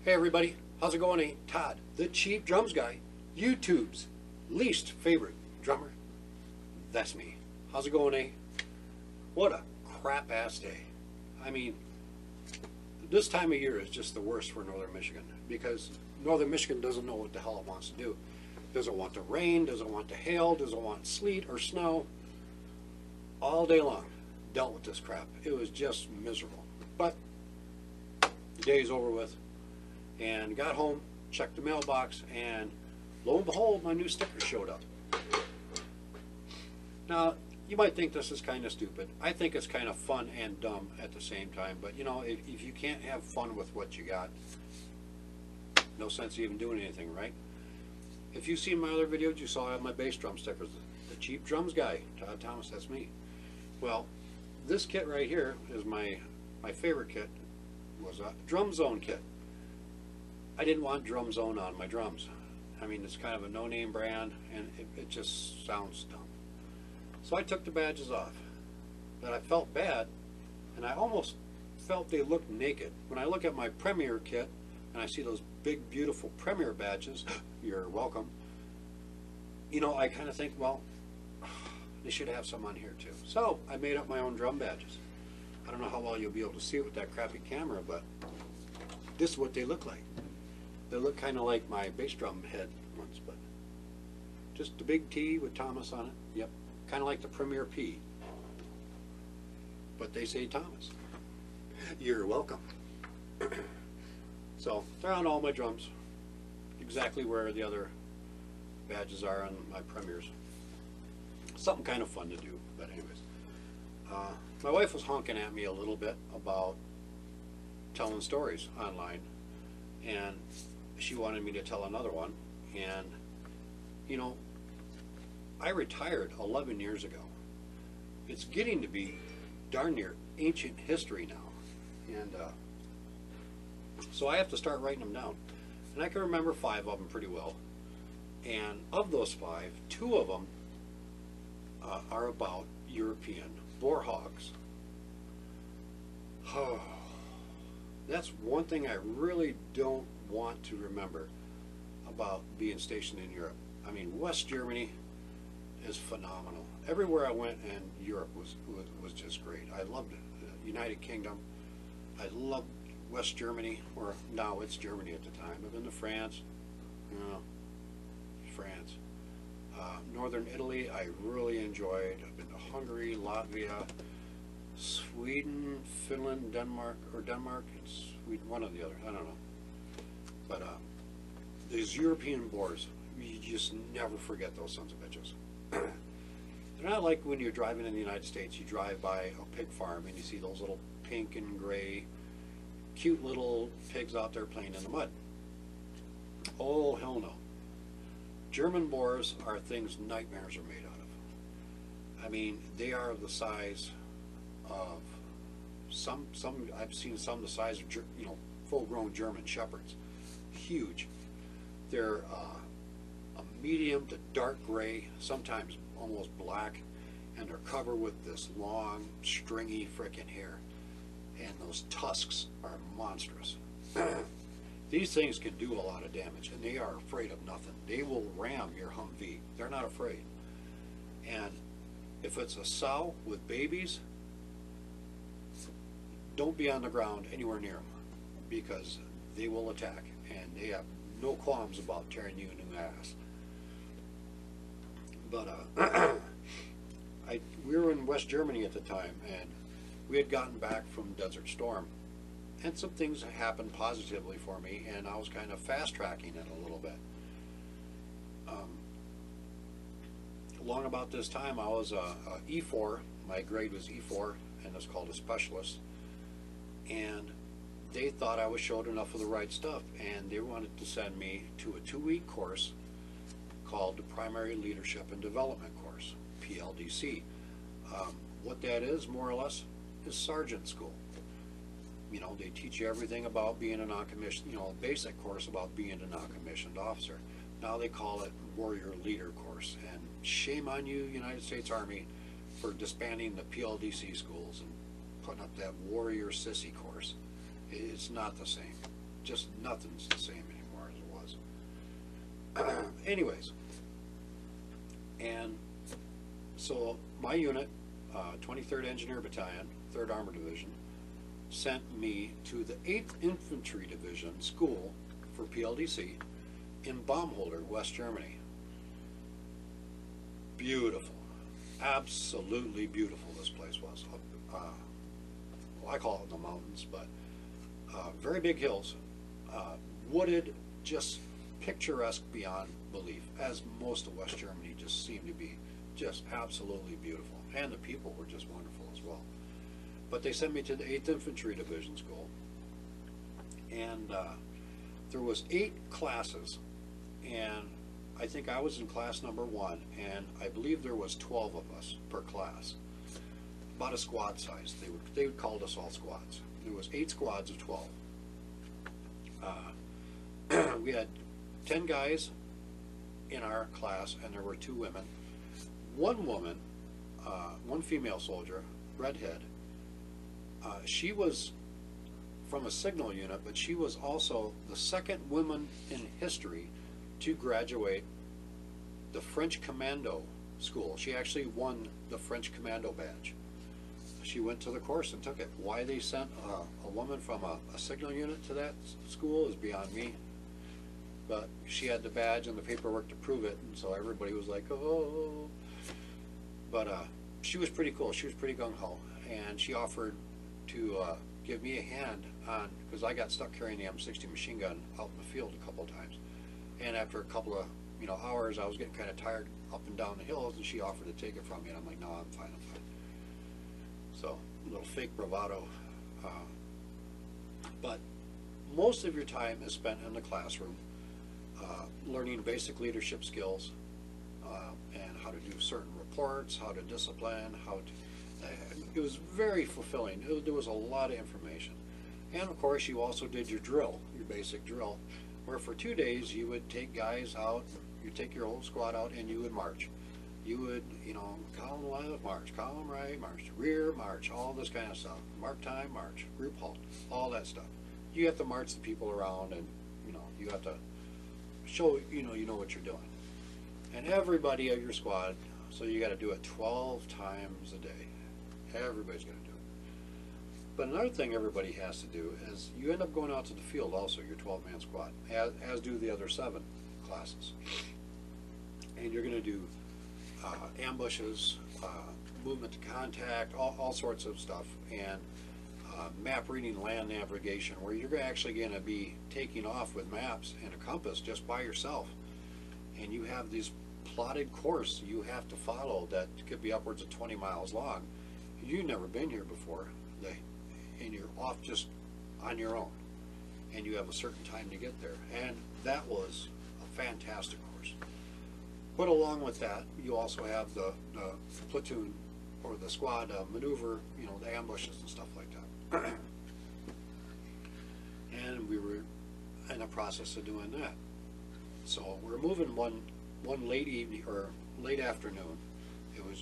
Hey everybody, how's it going? Todd, the cheap drums guy, YouTube's least favorite drummer. That's me. How's it going, What a crap ass day. I mean, this time of year is just the worst for Northern Michigan because Northern Michigan doesn't know what the hell it wants to do. Does it want the rain? Does it want the hail? Does it want sleet or snow? All day long, dealt with this crap. It was just miserable. But the day's over with. And got home, checked the mailbox, and lo and behold, my new sticker showed up. Now, you might think this is kind of stupid. I think it's kind of fun and dumb at the same time. But, you know, if you can't have fun with what you got, no sense even doing anything, right? If you've seen my other videos, you saw I have my bass drum stickers. The cheap drums guy, Todd Thomas, that's me. Well, this kit right here is my favorite kit. Was a Drum Zone kit. I didn't want Drum Zone on my drums. I mean, it's kind of a no-name brand, and it just sounds dumb. So I took the badges off. But I felt bad, and I almost felt they looked naked. When I look at my Premier kit, and I see those big, beautiful Premier badges, you're welcome, you know, I kind of think, well, they should have some on here too. So I made up my own drum badges. I don't know how well you'll be able to see it with that crappy camera, but this is what they look like. They look kind of like my bass drum head ones, but just the big T with Thomas on it. Yep, kind of like the Premier P. But they say Thomas. You're welcome. So they're on all my drums, exactly where the other badges are on my Premiers. Something kind of fun to do, but anyways. My wife was honking at me a little bit about telling stories online, and she wanted me to tell another one. And you know, I retired 11 years ago. It's getting to be darn near ancient history now, and so I have to start writing them down. And I can remember 5 of them pretty well, and of those 5, 2 of them are about European boar hogs. Oh, that's one thing I really don't want to remember about being stationed in Europe. I mean, West Germany is phenomenal. Everywhere I went in Europe was just great. I loved it. The United Kingdom. I loved West Germany, or now it's Germany at the time. I've been to France. France. Northern Italy, I really enjoyed. I've been to Hungary, Latvia, Sweden, Finland, Denmark, and Sweden, one or the other, I don't know. But these European boars, you just never forget those sons of bitches. They're not like when you're driving in the United States, you drive by a pig farm and you see those little pink and gray, cute little pigs out there playing in the mud. Oh, hell no. German boars are things nightmares are made out of. I mean, they are the size of some I've seen some the size of, you know, full-grown German shepherds. Huge. They're a medium to dark gray, sometimes almost black, and they're covered with this long, stringy frickin' hair. And those tusks are monstrous. These things can do a lot of damage, and they are afraid of nothing. They will ram your Humvee. They're not afraid. And if it's a sow with babies, don't be on the ground anywhere near them, because they will attack, and they have no qualms about tearing you a new ass. But we were in West Germany at the time, and we had gotten back from Desert Storm, and some things happened positively for me, and I was kind of fast-tracking it a little bit. Along about this time, I was a E4. My grade was E4, and it's called a specialist. And they thought I was showed enough of the right stuff, and they wanted to send me to a 2-week course called the Primary Leadership and Development Course, PLDC. What that is, more or less, is sergeant school. You know, they teach you everything about being a non-commissioned, you know, a basic course about being a non-commissioned officer. Now they call it Warrior Leader Course, and shame on you, United States Army, for disbanding the PLDC schools and putting up that Warrior Sissy course. It's not the same. just nothing's the same anymore as it was. Anyways, and so my unit, 23rd Engineer Battalion, 3rd Armored Division, sent me to the 8th Infantry Division School for PLDC in Baumholder, West Germany. Beautiful, absolutely beautiful this place was. Well, I call it the mountains, but very big hills, wooded, just picturesque beyond belief, as most of West Germany just seemed to be, just absolutely beautiful. And the people were just wonderful as well. But they sent me to the 8th Infantry Division School, and there was 8 classes, and I think I was in class number 1, and I believe there was 12 of us per class, about a squad size. They would call us all squads. There was 8 squads of 12. We had 10 guys in our class, and there were 2 women. One woman, one female soldier, redhead. She was from a signal unit, but she was also the 2nd woman in history to graduate the French Commando School. She actually won the French Commando badge. She went to the course and took it. Why they sent a woman from a signal unit to that school is beyond me. But she had the badge and the paperwork to prove it, and so everybody was like, oh. But she was pretty cool. She was pretty gung-ho, and she offered to give me a hand on, because I got stuck carrying the M60 machine gun out in the field a couple of times. And after a couple of hours, I was getting kind of tired up and down the hills, and she offered to take it from me, and I'm like, no, I'm fine, I'm fine. So, a little fake bravado. But most of your time is spent in the classroom, learning basic leadership skills, and how to do certain reports, how to discipline, it was very fulfilling. There was a lot of information. And of course, you also did your drill, your basic drill, where for 2 days you would take guys out, you take your whole squad out, and you would march. You would, column left, march, column right, march, rear, march, all this kind of stuff. Mark time, march, group halt, all that stuff. You have to march the people around, and, you have to show, you know what you're doing. And everybody of your squad, so you got to do it 12 times a day. Everybody's going to do it. But another thing everybody has to do is you end up going out to the field also, your 12-man squad, as do the other 7 classes. And you're going to do ambushes, movement to contact, all sorts of stuff, and map reading, land navigation, where you're actually going to be taking off with maps and a compass just by yourself. And you have these plotted course you have to follow that could be upwards of 20 miles long. You've never been here before, and you're off just on your own, and you have a certain time to get there. And that was a fantastic course. But along with that, you also have the platoon or the squad maneuver, the ambushes and stuff like that. And we were in the process of doing that. So we're moving one late evening or late afternoon.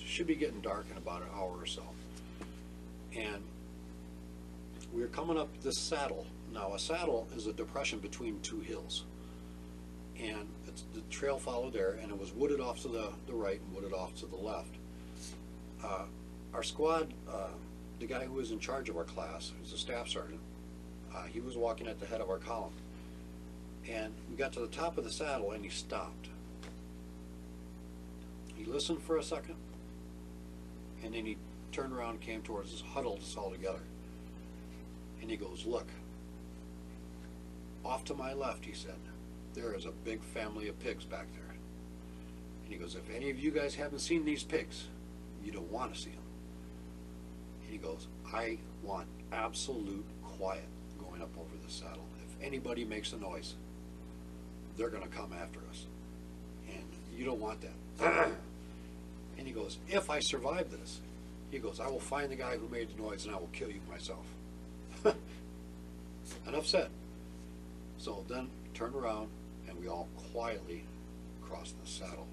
Should be getting dark in about an hour or so. And we were coming up this saddle. Now, a saddle is a depression between 2 hills. And the trail followed there, and it was wooded off to the right and wooded off to the left. Our squad, the guy who was in charge of our class, who's a staff sergeant, he was walking at the head of our column. And we got to the top of the saddle, and he stopped. He listened for a second, and then he turned around and came towards us, huddled us all together. And he goes, look, off to my left, he said, there is a big family of pigs back there. And he goes, if any of you guys haven't seen these pigs, you don't want to see them. And he goes, I want absolute quiet going up over the saddle. If anybody makes a noise, they're going to come after us. And you don't want that. And he goes, if I survive this, he goes, I will find the guy who made the noise and I will kill you myself. Enough said. So then turned around and we all quietly crossed the saddle.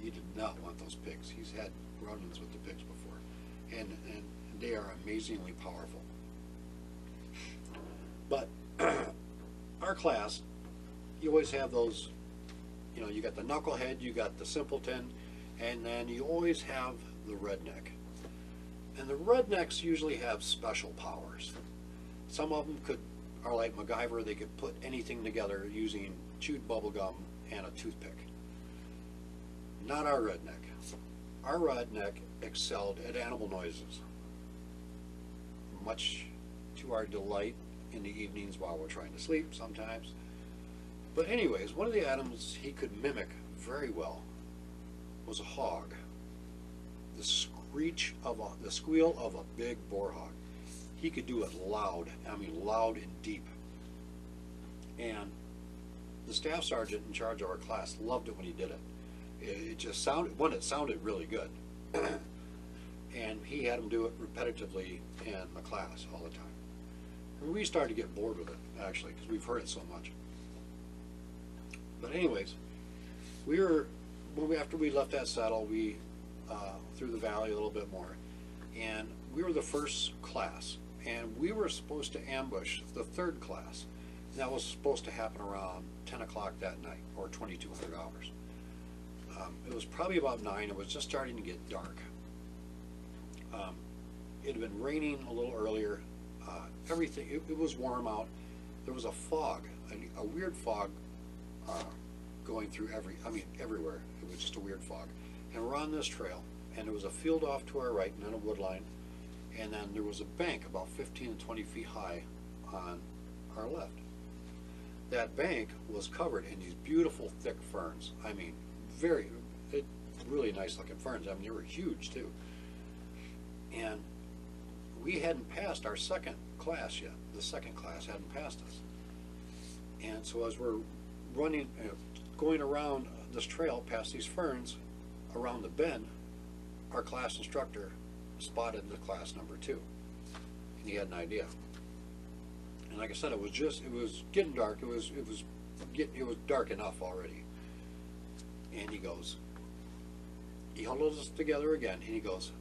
He did not want those pigs. He's had run-ins with the pigs before. And they are amazingly powerful. But our class, you always have those, you know, you got the knucklehead, you got the simpleton, and then you always have the redneck. And the rednecks usually have special powers. Some of them are like MacGyver, they could put anything together using chewed bubble gum and a toothpick. Not our redneck. Our redneck excelled at animal noises, much to our delight in the evenings while we're trying to sleep sometimes. But anyways, one of the animals he could mimic very well was a hog. The squeal of a big boar hog. He could do it loud, I mean loud and deep. And the staff sergeant in charge of our class loved it when he did it. It just sounded, it sounded really good. And he had him do it repetitively in the class all the time. And we started to get bored with it, actually, because we've heard it so much. But anyways, after we left that saddle, we through the valley a little bit more, and we were the first class, and we were supposed to ambush the third class. That was supposed to happen around 10 o'clock that night, or 2200 hours. It was probably about 9. It was just starting to get dark. It had been raining a little earlier. Everything, it was warm out. There was a fog, a weird fog going through everywhere. It was just a weird fog. And we're on this trail, and there was a field off to our right, and then a wood line, and then there was a bank about 15 to 20 feet high on our left. That bank was covered in these beautiful thick ferns. I mean, really nice looking ferns. I mean, they were huge too. And we hadn't passed our second class yet. The second class hadn't passed us. And so as we're running, going around this trail past these ferns, around the bend, our class instructor spotted the class number 2. And he had an idea. And like I said, it was getting dark. It was dark enough already. And he huddled us together again, and he goes,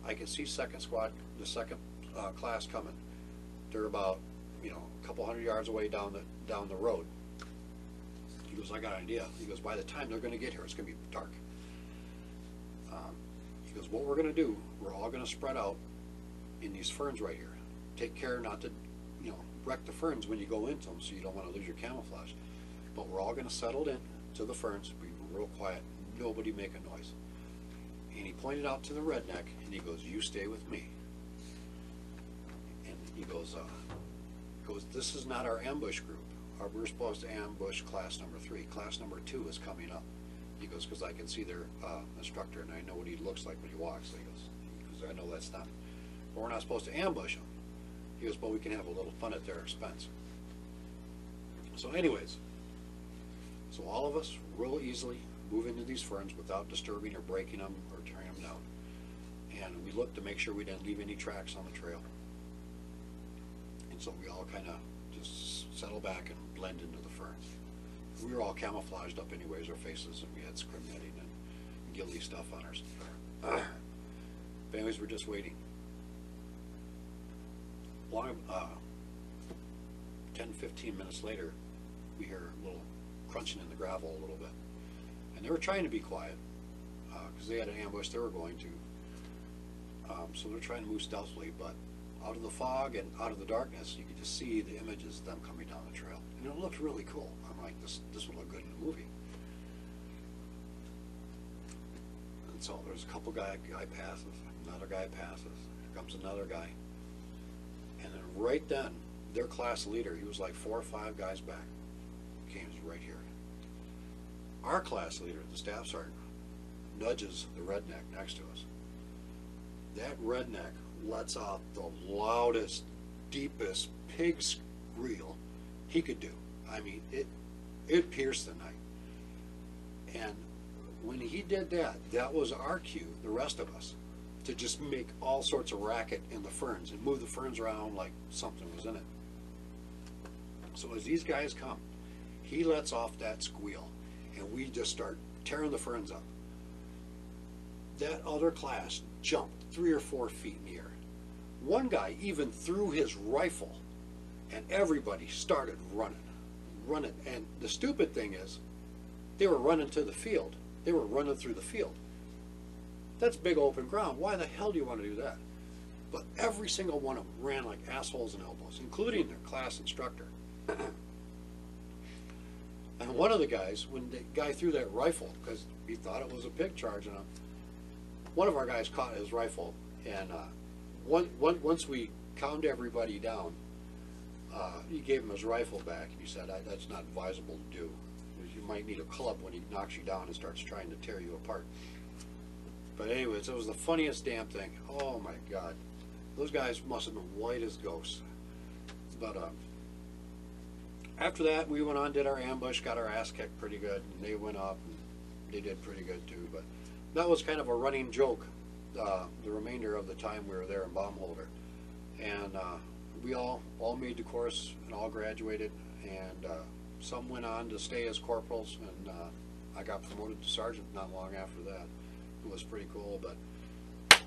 I can see second squad, the second class coming. They're about, a couple hundred yards away down the road. He goes, I got an idea. He goes, by the time they're going to get here, it's going to be dark. He goes, what we're going to do, we're all going to spread out in these ferns right here. Take care not to, wreck the ferns when you go into them, so you don't want to lose your camouflage. But we're all going to settle in to the ferns, be real quiet, nobody make a noise. And he pointed out to the redneck, and he goes, you stay with me. And he goes, this is not our ambush group. We're supposed to ambush class number 3. Class number 2 is coming up. He goes, because I can see their instructor, and I know what he looks like when he walks. He goes, I know that's not, but we're not supposed to ambush him. He goes, but we can have a little fun at their expense. So anyways, so all of us real easily move into these ferns without disturbing or breaking them or tearing them down. And we looked to make sure we didn't leave any tracks on the trail. And so we all kind of just settle back and blend into the ferns. We were all camouflaged up anyways, our faces, and we had scrim netting and ghillie stuff on our but anyways, we're just waiting. 10-15 minutes later, we hear a little crunching in the gravel a little bit. And they were trying to be quiet because they had an ambush they were going to. So they're trying to move stealthily, but out of the fog and out of the darkness, you could just see the images of them coming down the trail. And it looked really cool. I'm like, this would look good in a movie. And so there's a couple guy passes, another guy passes, here comes another guy. And then right then, their class leader, he was like 4 or 5 guys back, came right here. Our class leader, the staff sergeant, nudges the redneck next to us. That redneck lets out the loudest, deepest pig squeal he could do. I mean, it pierced the night. And when he did that, that was our cue, the rest of us, to just make all sorts of racket in the ferns and move the ferns around like something was in it. So as these guys come, he lets off that squeal, and we just start tearing the ferns up. That other class jumped 3 or 4 feet in the air. One guy even threw his rifle and everybody started running. And the stupid thing is, they were running to the field. They were running through the field. That's big open ground. Why the hell do you want to do that? But every single one of them ran like assholes and elbows, including their class instructor. And one of the guys, when the guy threw that rifle, because he thought it was a pig charging him, one of our guys caught his rifle, and once we calmed everybody down, he gave him his rifle back, and he said, that's not advisable to do. You might need a club when he knocks you down and starts trying to tear you apart. But anyways, it was the funniest damn thing. Oh my God. Those guys must have been white as ghosts. But after that, we went on, did our ambush, got our ass kicked pretty good, and they went up, and they did pretty good too. But that was kind of a running joke the remainder of the time we were there in Baumholder. And we all made the course and all graduated, and some went on to stay as corporals, and I got promoted to sergeant not long after that. It was pretty cool. But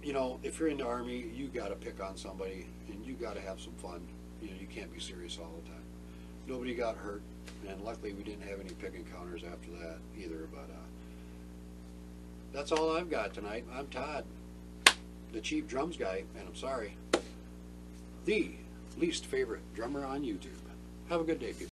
you know, if you're in the Army, you got to pick on somebody, and you got to have some fun. You know, you can't be serious all the time. Nobody got hurt, and luckily we didn't have any pig encounters after that either. But that's all I've got tonight. I'm Todd, the cheap drums guy, and I'm sorry, the least favorite drummer on YouTube. Have a good day, people.